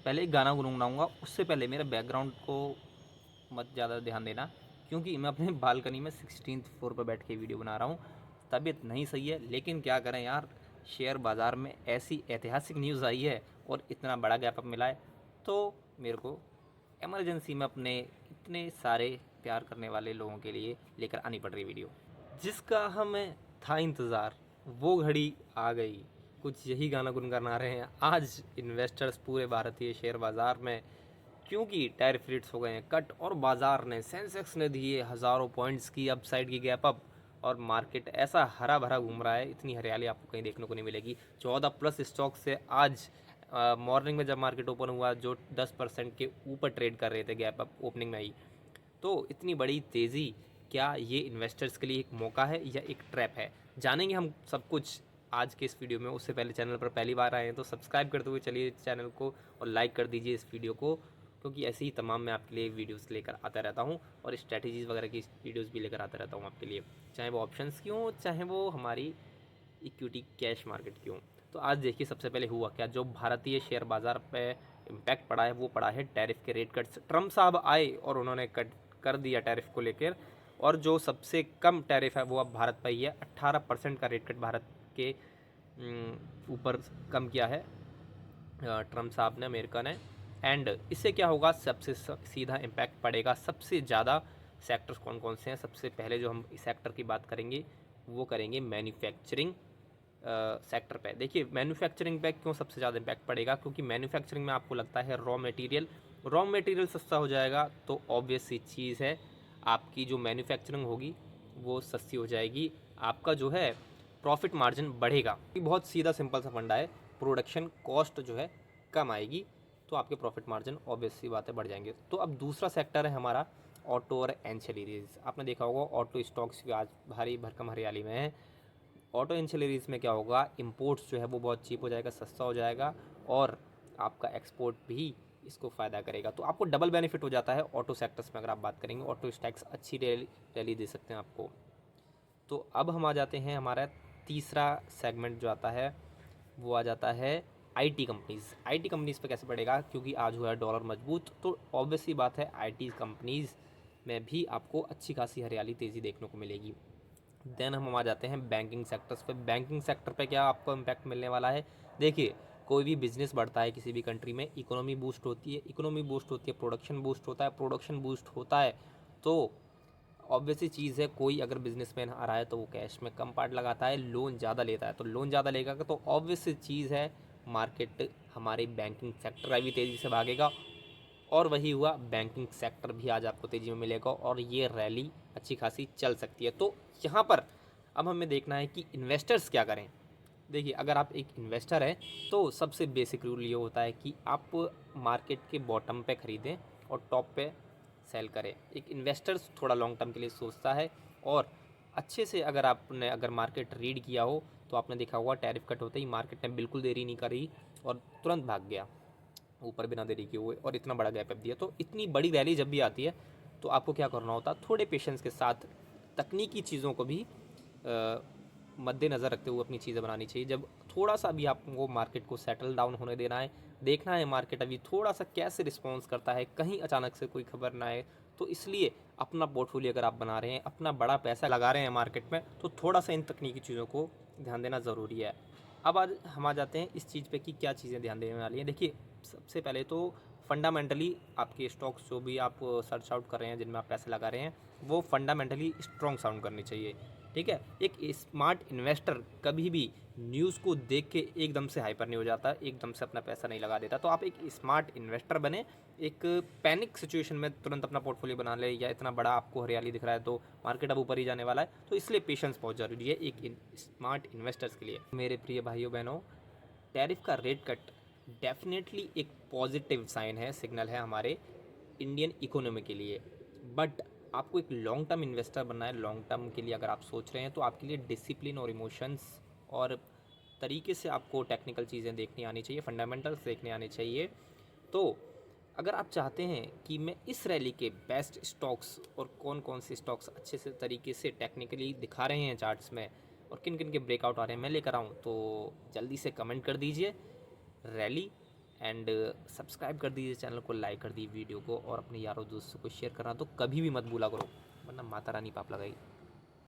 पहले एक गाना गुनगुनाऊँगा, उससे पहले मेरे बैकग्राउंड को मत ज़्यादा ध्यान देना, क्योंकि मैं अपने बालकनी में 16th फ्लोर पर बैठ के वीडियो बना रहा हूँ। तबीयत नहीं सही है, लेकिन क्या करें यार, शेयर बाज़ार में ऐसी ऐतिहासिक न्यूज़ आई है और इतना बड़ा गैप अप मिला है, तो मेरे को इमरजेंसी में अपने इतने सारे प्यार करने वाले लोगों के लिए लेकर आनी पड़ रही वीडियो, जिसका हमें था इंतज़ार, वो घड़ी आ गई। कुछ यही गाना गुनगुना रहे हैं आज इन्वेस्टर्स पूरे भारतीय शेयर बाज़ार में, क्योंकि टैरिफ रेट्स हो गए हैं कट और बाज़ार ने, सेंसेक्स ने दिए हज़ारों पॉइंट्स की अपसाइड की गैप अप, और मार्केट ऐसा हरा भरा घूम रहा है, इतनी हरियाली आपको कहीं देखने को नहीं मिलेगी। 14+ स्टॉक से आज मॉर्निंग में जब मार्केट ओपन हुआ, जो 10% के ऊपर ट्रेड कर रहे थे गैप अप ओपनिंग में ही, तो इतनी बड़ी तेज़ी, क्या ये इन्वेस्टर्स के लिए एक मौका है या एक ट्रैप है? जानेंगे हम सब कुछ आज के इस वीडियो में। उससे पहले चैनल पर पहली बार आए हैं तो सब्सक्राइब करते हुए चलिए चैनल को, और लाइक कर दीजिए इस वीडियो को, क्योंकि ऐसे ही तमाम मैं आपके लिए वीडियोस लेकर आता रहता हूँ, और स्ट्रैटेजीज़ वगैरह की वीडियोस भी लेकर आता रहता हूँ आपके लिए, चाहे वो ऑप्शंस की हों, चाहे वो हमारी इक्विटी कैश मार्केट की हों। तो आज देखिए सबसे पहले हुआ क्या, जो भारतीय शेयर बाज़ार पे इम्पैक्ट पड़ा है वो पड़ा है टैरिफ के रेट कट से। ट्रम्प साहब आए और उन्होंने कट कर दिया टैरिफ को लेकर, और जो सबसे कम टैरिफ है वो अब भारत पर ही है। 18% का रेट कट भारत के ऊपर कम किया है ट्रम्प साहब ने, अमेरिका ने। एंड इससे क्या होगा, सबसे सीधा इम्पैक्ट पड़ेगा। सबसे ज़्यादा सेक्टर्स कौन कौन से हैं, सबसे पहले जो हम इस सेक्टर की बात करेंगे वो करेंगे मैन्युफैक्चरिंग सेक्टर पे। देखिए मैन्युफैक्चरिंग पे क्यों सबसे ज़्यादा इम्पैक्ट पड़ेगा, क्योंकि मैन्युफैक्चरिंग में आपको लगता है रॉ मटेरियल सस्ता हो जाएगा, तो ऑब्वियस सी चीज़ है आपकी जो मैन्युफैक्चरिंग होगी वो सस्ती हो जाएगी, आपका जो है प्रॉफिट मार्जिन बढ़ेगा। बहुत सीधा सिंपल सा फंडा है, प्रोडक्शन कॉस्ट जो है कम आएगी, तो आपके प्रॉफिट मार्जिन ऑब्वियस सी बातें बढ़ जाएंगे। तो अब दूसरा सेक्टर है हमारा ऑटो और एंसिलरीज। आपने देखा होगा ऑटो स्टॉक्स भी आज भारी भरकम हरियाली में है। ऑटो एंसिलरीज में क्या होगा, इंपोर्ट्स जो है वो बहुत चीप हो जाएगा, सस्ता हो जाएगा, और आपका एक्सपोर्ट भी इसको फ़ायदा करेगा। तो आपको डबल बेनिफिट हो जाता है ऑटो सेक्टर्स में। अगर आप बात करेंगे ऑटो स्टॉक्स अच्छी रैली दे सकते हैं आपको। तो अब हम आ जाते हैं, हमारा तीसरा सेगमेंट जो आता है वो आ जाता है आईटी कंपनीज़। आईटी कंपनीज़ पे कैसे पड़ेगा, क्योंकि आज हुआ है डॉलर मजबूत, तो ऑब्वियस सी बात है आईटी कंपनीज़ में भी आपको अच्छी खासी हरियाली तेज़ी देखने को मिलेगी। देन हम आ जाते हैं बैंकिंग सेक्टर्स पे। बैंकिंग सेक्टर पे क्या आपको इम्पैक्ट मिलने वाला है, देखिए कोई भी बिजनेस बढ़ता है किसी भी कंट्री में, इकोनॉमी बूस्ट होती है, इकोनॉमी बूस्ट होती है, प्रोडक्शन बूस्ट होता है, प्रोडक्शन बूस्ट होता है, तो ऑब्वियसली चीज़ है, कोई अगर बिजनेसमैन आ रहा है तो वो कैश में कम पार्ट लगाता है, लोन ज़्यादा लेता है, तो लोन ज़्यादा लेगा तो ऑब्वियस चीज़ है मार्केट हमारे बैंकिंग सेक्टर का भी तेज़ी से भागेगा, और वही हुआ, बैंकिंग सेक्टर भी आज आपको तेज़ी में मिलेगा, और ये रैली अच्छी खासी चल सकती है। तो यहाँ पर अब हमें देखना है कि इन्वेस्टर्स क्या करें। देखिए अगर आप एक इन्वेस्टर हैं तो सबसे बेसिक रूल ये होता है कि आप मार्केट के बॉटम पे ख़रीदें और टॉप पे सेल करें। एक इन्वेस्टर थोड़ा लॉन्ग टर्म के लिए सोचता है, और अच्छे से अगर मार्केट रीड किया हो तो आपने देखा होगा टैरिफ कट होते ही मार्केट ने बिल्कुल देरी नहीं करी और तुरंत भाग गया ऊपर बिना देरी किए हुए, और इतना बड़ा गैप अप दिया। तो इतनी बड़ी रैली जब भी आती है तो आपको क्या करना होता है, थोड़े पेशेंस के साथ तकनीकी चीज़ों को भी मद्देनज़र रखते हुए अपनी चीज़ें बनानी चाहिए। जब थोड़ा सा भी आपको मार्केट को सेटल डाउन होने देना है, देखना है मार्केट अभी थोड़ा सा कैसे रिस्पॉन्स करता है, कहीं अचानक से कोई खबर ना आए, तो इसलिए अपना पोर्टफोलियो अगर आप बना रहे हैं, अपना बड़ा पैसा लगा रहे हैं मार्केट में, तो थोड़ा सा इन तकनीकी चीज़ों को ध्यान देना ज़रूरी है। अब आज हम आ जाते हैं इस चीज़ पे कि क्या चीज़ें ध्यान देने वाली हैं। देखिए सबसे पहले तो फंडामेंटली आपके स्टॉक्स जो भी आप सर्च आउट कर रहे हैं, जिनमें आप पैसे लगा रहे हैं, वो फंडामेंटली स्ट्रॉन्ग साउंड करनी चाहिए। ठीक है, एक स्मार्ट इन्वेस्टर कभी भी न्यूज़ को देख के एकदम से हाइपर नहीं हो जाता, एकदम से अपना पैसा नहीं लगा देता। तो आप एक स्मार्ट इन्वेस्टर बने, एक पैनिक सिचुएशन में तुरंत अपना पोर्टफोलियो बना ले, या इतना बड़ा आपको हरियाली दिख रहा है तो मार्केट अब ऊपर ही जाने वाला है, तो इसलिए पेशेंस बहुत ज़रूरी है एक स्मार्ट इन्वेस्टर्स के लिए। मेरे प्रिय भाइयों बहनों, टैरिफ का रेट कट डेफिनेटली एक पॉजिटिव साइन है, सिग्नल है हमारे इंडियन इकोनॉमी के लिए। बट आपको एक लॉन्ग टर्म इन्वेस्टर बनना है, लॉन्ग टर्म के लिए अगर आप सोच रहे हैं तो आपके लिए डिसिप्लिन और इमोशंस और तरीके से आपको टेक्निकल चीज़ें देखनी आनी चाहिए, फंडामेंटल्स देखने आने चाहिए। तो अगर आप चाहते हैं कि मैं इस रैली के बेस्ट स्टॉक्स और कौन कौन से स्टॉक्स अच्छे से तरीके से टेक्निकली दिखा रहे हैं चार्ट्स में, और किन किन के ब्रेकआउट आ रहे हैं मैं लेकर आऊँ, तो जल्दी से कमेंट कर दीजिए। रैली एंड सब्सक्राइब कर दीजिए चैनल को, लाइक कर दीजिए वीडियो को, और अपने यारों दोस्तों को शेयर करना तो कभी भी मत भूला करो, वरना माता रानी पाप लगाई।